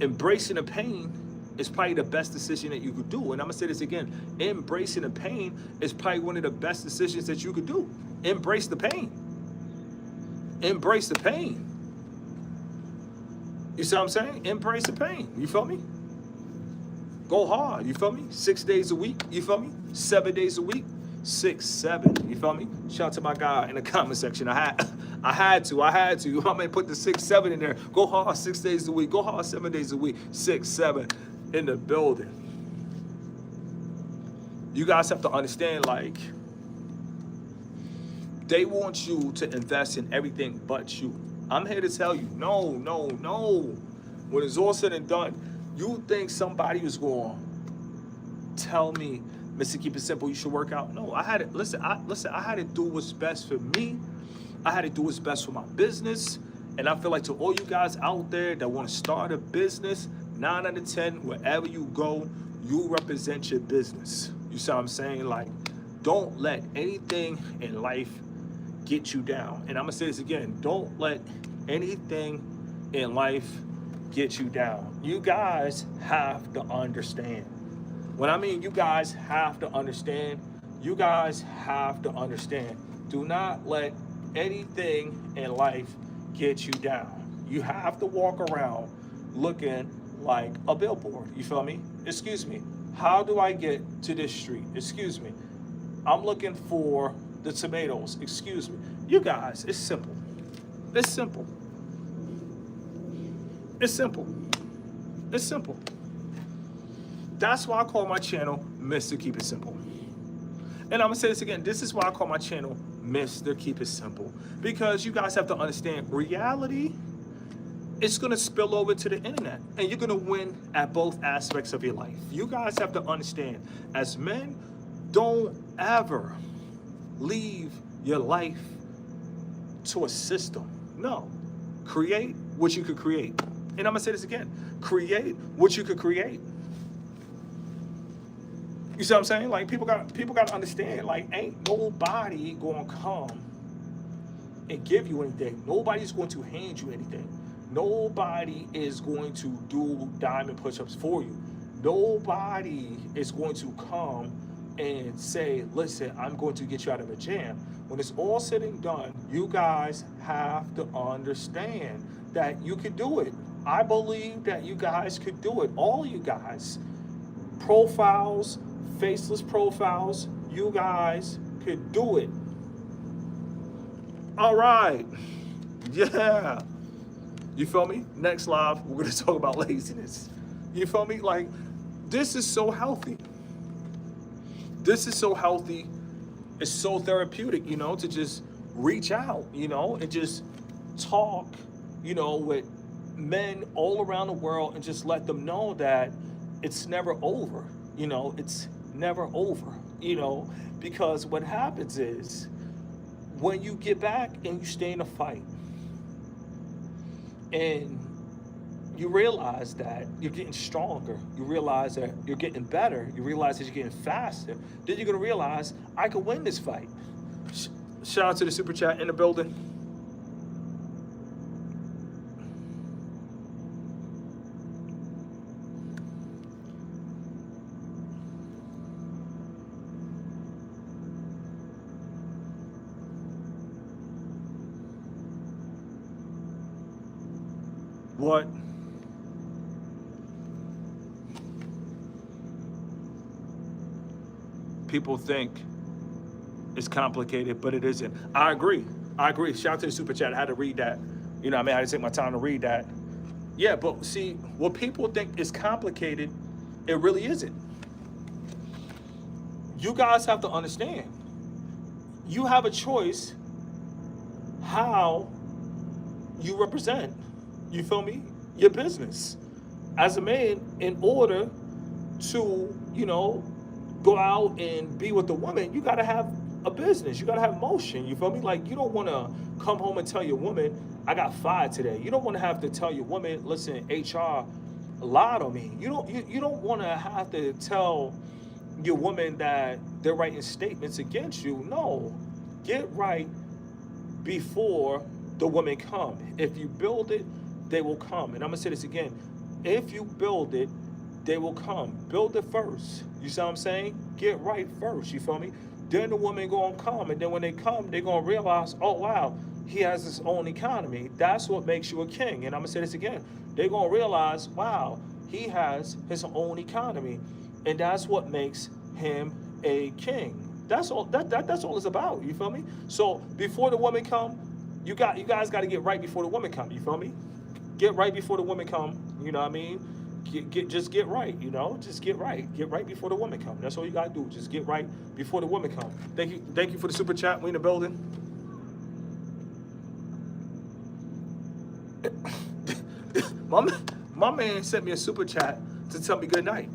Embracing the pain is probably the best decision that you could do. And I'm going to say this again. Embracing the pain is probably one of the best decisions that you could do. Embrace the pain. Embrace the pain. You see what I'm saying? Embrace the pain. You feel me? Go hard. You feel me? 6 days a week. You feel me? 7 days a week. 6, 7. You feel me? Shout out to my guy in the comment section. I had to. I'm gonna put the 6, 7 in there. Go hard 6 days a week. Go hard 7 days a week. 6, 7 in the building. You guys have to understand, like, they want you to invest in everything but you. I'm here to tell you, no. When it's all said and done, you think somebody was going to tell me, Mr. Keep It Simple, you should work out? No, I had to, listen, I had to do what's best for me. I had to do what's best for my business. And I feel like to all you guys out there that want to start a business, 9 out of 10, wherever you go, you represent your business. You see what I'm saying? Like, don't let anything in life get you down. And I'm going to say this again. Don't let anything in life get you down. You guys have to understand. When I mean you guys have to understand, you guys have to understand. Do not let anything in life get you down. You have to walk around looking like a billboard. You feel me? Excuse me. How do I get to this street? Excuse me. I'm looking for the tomatoes. Excuse me. You guys, it's simple. It's simple. It's simple. It's simple. That's why I call my channel Mr. Keep It Simple. And I'm going to say this again. This is why I call my channel Mr. Keep It Simple. Because you guys have to understand, reality is going to spill over to the internet. And you're going to win at both aspects of your life. You guys have to understand, as men, don't ever leave your life to a system. No. Create what you could create. And I'm going to say this again. Create what you could create. You see what I'm saying? Like, people got to understand, like, ain't nobody going to come and give you anything. Nobody's going to hand you anything. Nobody is going to do diamond push-ups for you. Nobody is going to come and say, listen, I'm going to get you out of a jam. When it's all said and done, you guys have to understand that you could do it. I believe that you guys could do it. All you guys. Profiles, faceless profiles, you guys could do it. All right. Yeah. You feel me? Next live, we're gonna talk about laziness. You feel me? Like, this is so healthy. This is so healthy. It's so therapeutic, to just reach out, and just talk, with men all around the world and just let them know that it's never over, it's never over, because what happens is when you get back and you stay in a fight and you realize that you're getting stronger, you realize that you're getting better, you realize that you're getting faster, then you're gonna realize I can win this fight. Shout out to the super chat in the building. What? People think it's complicated, but it isn't. I agree. Shout out to the super chat. I had to read that. I had to take my time to read that. Yeah, but see, what people think is complicated, it really isn't. You guys have to understand. You have a choice how you represent, you feel me, your business. As a man, in order to, go out and be with the woman, you gotta have a business. You gotta have motion. You feel me? Like, you don't wanna come home and tell your woman, I got fired today. You don't wanna have to tell your woman, listen, HR lied on me. You don't wanna have to tell your woman that they're writing statements against you. No. Get right before the women come. If you build it, they will come. And I'm gonna say this again. If you build it, they will come. Build it first. You see what I'm saying? Get right first, you feel me? Then the woman gonna come, and then when they come, they're gonna realize, oh wow, he has his own economy. That's what makes you a king. And I'm gonna say this again. They're gonna realize, wow, he has his own economy. And that's what makes him a king. That's all that's all it's about, you feel me? So before the woman come, you guys gotta get right before the woman come, you feel me? Get right before the woman come, you know what I mean? Just get right, just get right before the woman come. That's all you gotta do. Just get right before the woman come. Thank you for the super chat. We in the building. my man sent me a super chat to tell me good night.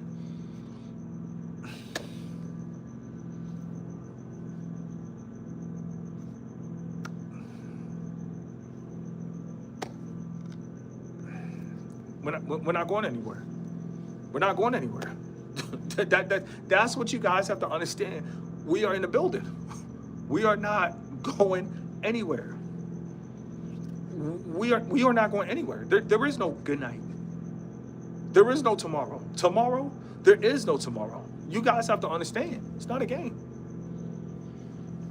We're not going anywhere. We're not going anywhere. That's what you guys have to understand. We are in the building. We are not going anywhere. We are not going anywhere. There is no good night. There is no tomorrow. Tomorrow, there is no tomorrow. You guys have to understand. It's not a game.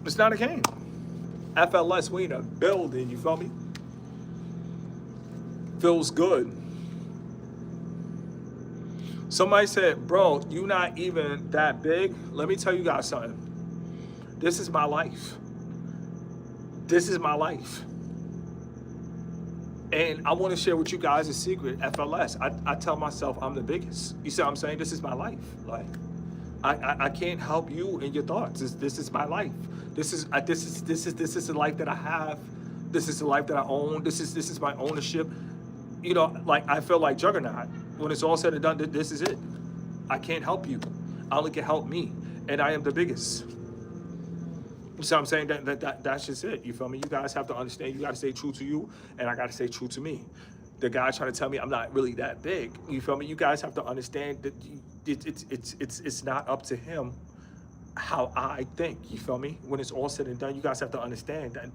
It's not a game. FLS, we in a building, you feel me? Feels good. Somebody said, bro, you not even that big. Let me tell you guys something. This is my life. This is my life. And I want to share with you guys a secret, FLS. I tell myself I'm the biggest. You see what I'm saying? This is my life. Like, I can't help you in your thoughts. This is my life. This is the life that I have. This is the life that I own. This is my ownership. Like, I feel like Juggernaut. When it's all said and done, this is it. I can't help you. I only can help me. And I am the biggest. So I'm saying that's just it. You feel me? You guys have to understand. You got to stay true to you, and I got to stay true to me. The guy trying to tell me I'm not really that big. You feel me? You guys have to understand that it's not up to him how I think. You feel me? When it's all said and done, you guys have to understand that.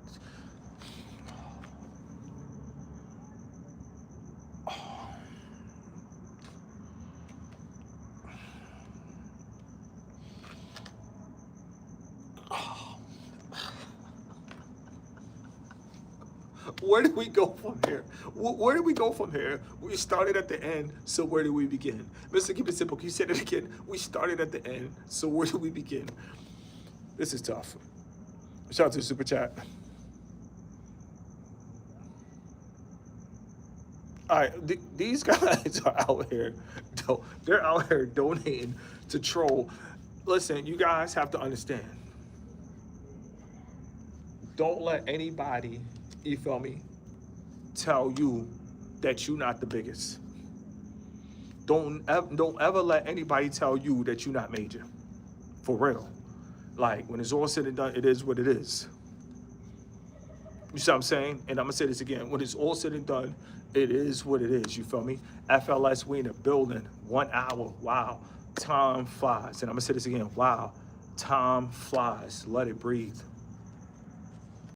Where do we go from here? Where do we go from here? We started at the end, so where do we begin? Mr. Keep It Simple, can you say that again? We started at the end, so where do we begin? This is tough. Shout out to the super chat. All right, these guys are out here. They're out here donating to troll. Listen, you guys have to understand. Don't let anybody, you feel me, tell you that you're not the biggest. Don't ever let anybody tell you that you're not major. For real. Like when it's all said and done, it is what it is. You see what I'm saying? And I'm gonna say this again. When it's all said and done, it is what it is. You feel me? FLS, we in the building. 1 hour. Wow. Time flies. And I'm gonna say this again. Wow. Time flies. Let it breathe.